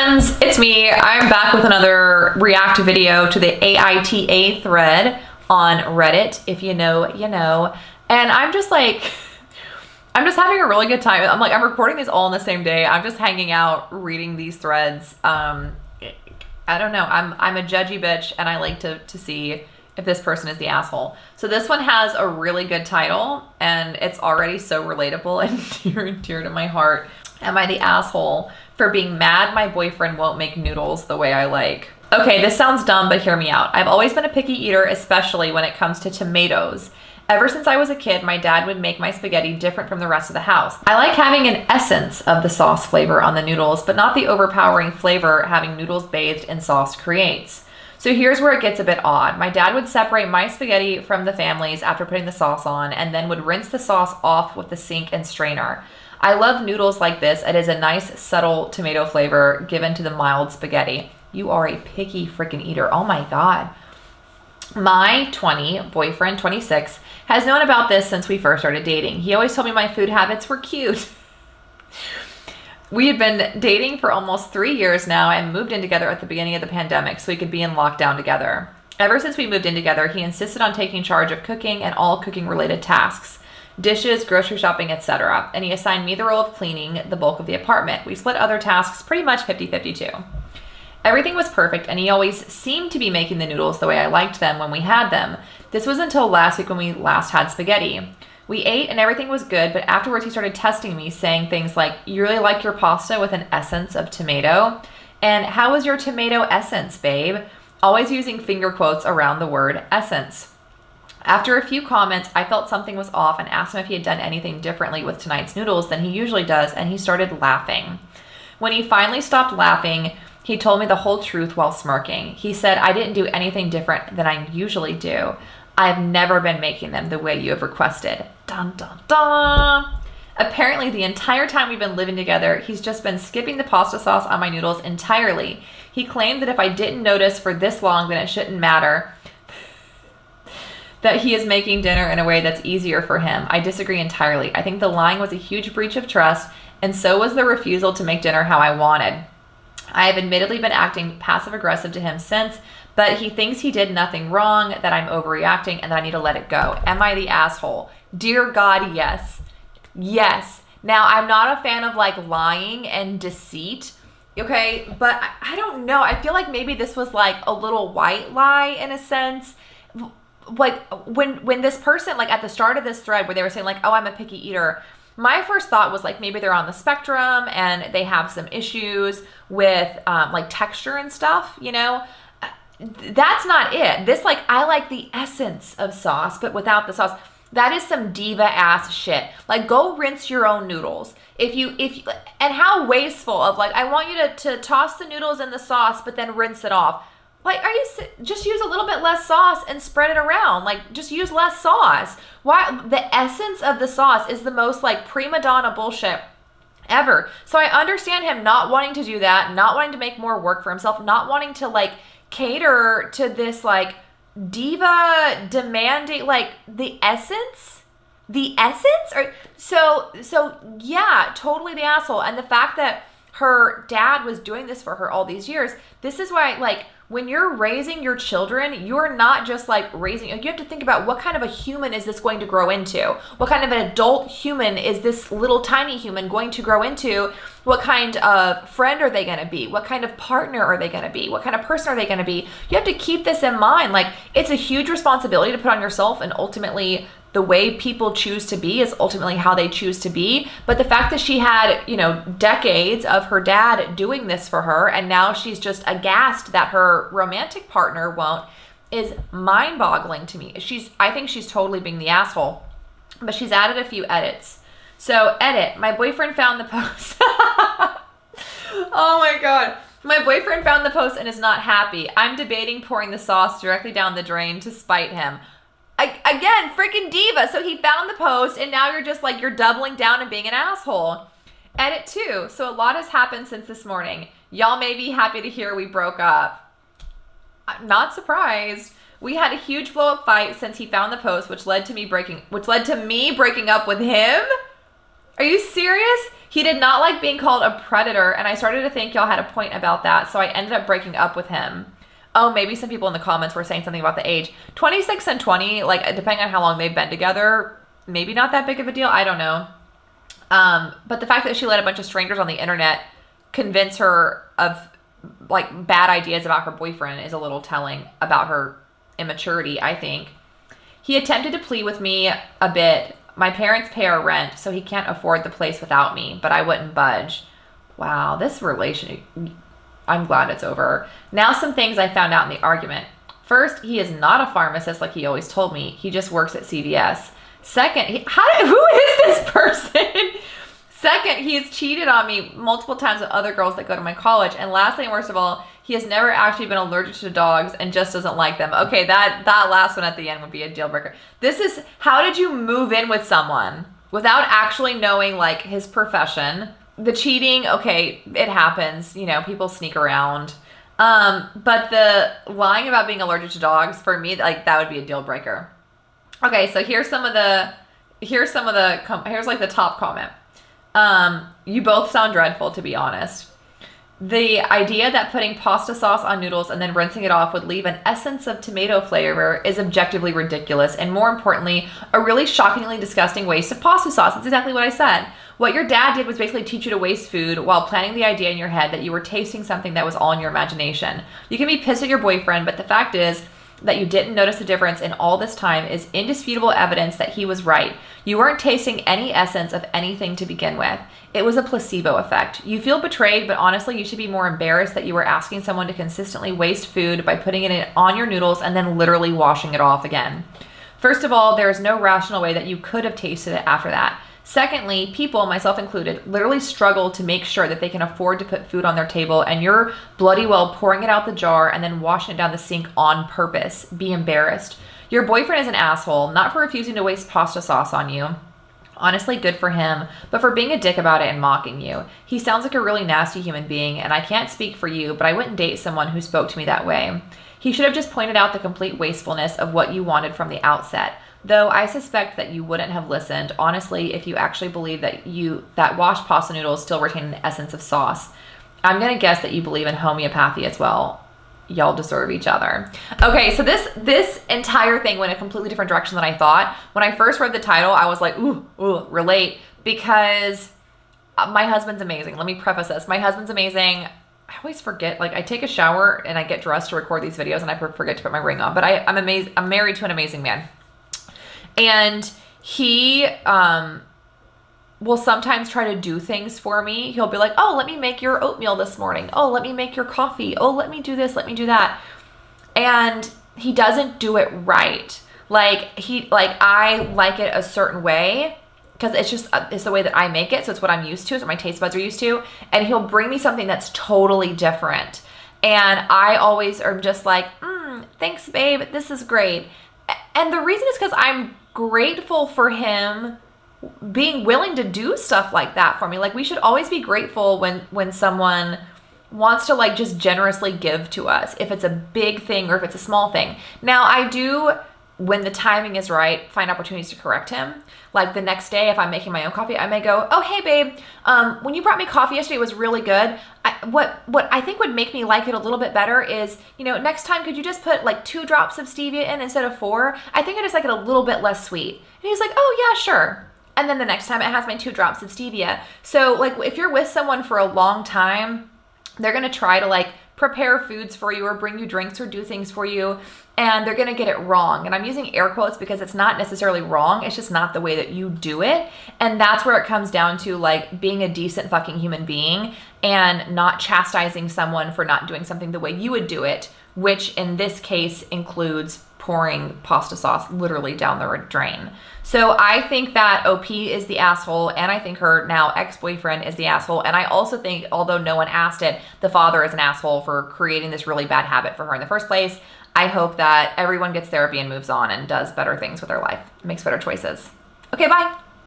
friends, it's me. I'm back with another react video to the AITA thread on Reddit. If you know, you know. And I'm just having a really good time. I'm recording these all on the same day. I'm just hanging out, reading these threads. I don't know. I'm a judgy bitch, and I like to see if this person is the asshole. So this one has a really good title, and it's already so relatable and near and dear to my heart. Am I the asshole for being mad my boyfriend won't make noodles the way I like? Okay, this sounds dumb, but hear me out. I've always been a picky eater, especially when it comes to tomatoes. Ever since I was a kid, my dad would make my spaghetti different from the rest of the house. I like having an essence of the sauce flavor on the noodles, but not the overpowering flavor having noodles bathed in sauce creates. So here's where it gets a bit odd. My dad would separate my spaghetti from the family's after putting the sauce on, and then would rinse the sauce off with the sink and strainer. I love noodles like this. It is a nice, subtle tomato flavor given to the mild spaghetti. You are a picky freaking eater. Oh my God. My boyfriend, 26, has known about this since we first started dating. He always told me my food habits were cute. We had been dating for almost 3 years now and moved in together at the beginning of the pandemic so we could be in lockdown together. Ever since we moved in together, he insisted on taking charge of cooking and all cooking related tasks. Dishes, grocery shopping, etc. And he assigned me the role of cleaning the bulk of the apartment. We split other tasks pretty much 50-50 too. Everything was perfect, and he always seemed to be making the noodles the way I liked them when we had them. This was until last week when we last had spaghetti. We ate and everything was good, but afterwards he started testing me, saying things like, "You really like your pasta with an essence of tomato?" And "How was your tomato essence, babe?" Always using finger quotes around the word essence. After a few comments, I felt something was off and asked him if he had done anything differently with tonight's noodles than he usually does, and he started laughing. When he finally stopped laughing, he told me the whole truth while smirking. He said, "I didn't do anything different than I usually do. I've never been making them the way you have requested." Dun, dun, dun. Apparently, the entire time we've been living together, he's just been skipping the pasta sauce on my noodles entirely. He claimed that if I didn't notice for this long, then it shouldn't matter, that he is making dinner in a way that's easier for him. I disagree entirely. I think the lying was a huge breach of trust, and so was the refusal to make dinner how I wanted. I have admittedly been acting passive-aggressive to him since, but he thinks he did nothing wrong, that I'm overreacting, and that I need to let it go. Am I the asshole? Dear God, yes. Yes. Now, I'm not a fan of lying and deceit, okay? But I don't know. I feel like maybe this was a little white lie in a sense. When this person, at the start of this thread where they were saying oh, I'm a picky eater, my first thought was maybe they're on the spectrum and they have some issues with texture and stuff, you know? That's not it. This I like the essence of sauce, but without the sauce. That is some diva ass shit. Go rinse your own noodles. If you and how wasteful of I want you to toss the noodles in the sauce, but then rinse it off. Just use a little bit less sauce and spread it around. Just use less sauce. Why? The essence of the sauce is the most prima donna bullshit ever. So I understand him not wanting to do that, not wanting to make more work for himself, not wanting to cater to this diva demanding the essence. The essence? So yeah, totally the asshole. And the fact that her dad was doing this for her all these years, this is why when you're raising your children, you're not just raising, you have to think about what kind of a human is this going to grow into? What kind of an adult human is this little tiny human going to grow into? What kind of friend are they going to be? What kind of partner are they going to be? What kind of person are they going to be? You have to keep this in mind. It's a huge responsibility to put on yourself, and ultimately the way people choose to be is ultimately how they choose to be. But the fact that she had, decades of her dad doing this for her, and now she's just aghast that her romantic partner won't, is mind-boggling to me. I think she's totally being the asshole. But she's added a few edits. So, edit, my boyfriend found the post. Oh my God. My boyfriend found the post and is not happy. I'm debating pouring the sauce directly down the drain to spite him. Again, freaking diva. So he found the post and now you're just you're doubling down and being an asshole. Edit 2. So a lot has happened since this morning. Y'all may be happy to hear we broke up. I'm not surprised. We had a huge blow up fight since he found the post, which led to me breaking up with him. Are you serious? He did not like being called a predator, and I started to think y'all had a point about that, so I ended up breaking up with him. Oh, maybe some people in the comments were saying something about the age. 26 and 20, like, depending on how long they've been together, maybe not that big of a deal. I don't know. But the fact that she let a bunch of strangers on the internet convince her of, like, bad ideas about her boyfriend is a little telling about her immaturity, I think. He attempted to plead with me a bit. My parents pay our rent, so he can't afford the place without me, but I wouldn't budge. Wow, this relationship, I'm glad it's over. Now some things I found out in the argument. First, he is not a pharmacist like he always told me. He just works at CVS. Second, who is this person? Second, he's cheated on me multiple times with other girls that go to my college. And lastly, and worst of all, he has never actually been allergic to dogs and just doesn't like them. Okay, that last one at the end would be a deal breaker. This is, how did you move in with someone without actually knowing, like, his profession? The cheating, okay, it happens. You know, people sneak around. But the lying about being allergic to dogs, for me, like, that would be a deal breaker. Okay, so here's like the top comment. You both sound dreadful, to be honest. The idea that putting pasta sauce on noodles and then rinsing it off would leave an essence of tomato flavor is objectively ridiculous, and more importantly, a really shockingly disgusting waste of pasta sauce. That's exactly what I said. What your dad did was basically teach you to waste food while planting the idea in your head that you were tasting something that was all in your imagination. You can be pissed at your boyfriend, but the fact is that you didn't notice the difference in all this time is indisputable evidence that he was right. You weren't tasting any essence of anything to begin with. It was a placebo effect. You feel betrayed, but honestly, you should be more embarrassed that you were asking someone to consistently waste food by putting it on your noodles and then literally washing it off again. First of all, there is no rational way that you could have tasted it after that. Secondly, people, myself included, literally struggle to make sure that they can afford to put food on their table, and you're bloody well pouring it out the jar and then washing it down the sink on purpose. Be embarrassed. Your boyfriend is an asshole, not for refusing to waste pasta sauce on you. Honestly, good for him, but for being a dick about it and mocking you. He sounds like a really nasty human being, and I can't speak for you, but I wouldn't date someone who spoke to me that way. He should have just pointed out the complete wastefulness of what you wanted from the outset. Though I suspect that you wouldn't have listened, honestly, if you actually believe that washed pasta noodles still retain an essence of sauce. I'm going to guess that you believe in homeopathy as well. Y'all deserve each other. Okay, so this entire thing went a completely different direction than I thought. When I first read the title, I was like, ooh, relate, because my husband's amazing. Let me preface this. My husband's amazing. I always forget, like, I take a shower and I get dressed to record these videos and I forget to put my ring on, but I'm amazing. I'm married to an amazing man. And he will sometimes try to do things for me. He'll be like, oh, let me make your oatmeal this morning. Oh, let me make your coffee. Oh, let me do this. Let me do that. And he doesn't do it right. I like it a certain way because it's the way that I make it. So it's what I'm used to. It's what my taste buds are used to. And he'll bring me something that's totally different. And I always am just like, thanks, babe. This is great. And the reason is because I'm grateful for him being willing to do stuff like that for me. Like, we should always be grateful when someone wants to, like, just generously give to us, if it's a big thing or if it's a small thing. Now, I do, when the timing is right, find opportunities to correct him. Like, the next day, if I'm making my own coffee, I may go, oh, hey, babe, when you brought me coffee yesterday, it was really good. What I think would make me like it a little bit better is, next time, could you just put, like, 2 drops of stevia in instead of 4? I think I just like it a little bit less sweet. And he's like, oh, yeah, sure. And then the next time, it has my 2 drops of stevia. So, like, if you're with someone for a long time, they're going to try to, like, prepare foods for you or bring you drinks or do things for you, and they're going to get it wrong. And I'm using air quotes because it's not necessarily wrong. It's just not the way that you do it. And that's where it comes down to, like, being a decent fucking human being and not chastising someone for not doing something the way you would do it, which in this case includes pouring pasta sauce literally down the drain. So I think that OP is the asshole, and I think her now ex-boyfriend is the asshole. And I also think, although no one asked it, the father is an asshole for creating this really bad habit for her in the first place. I hope that everyone gets therapy and moves on and does better things with their life, makes better choices. Okay, bye.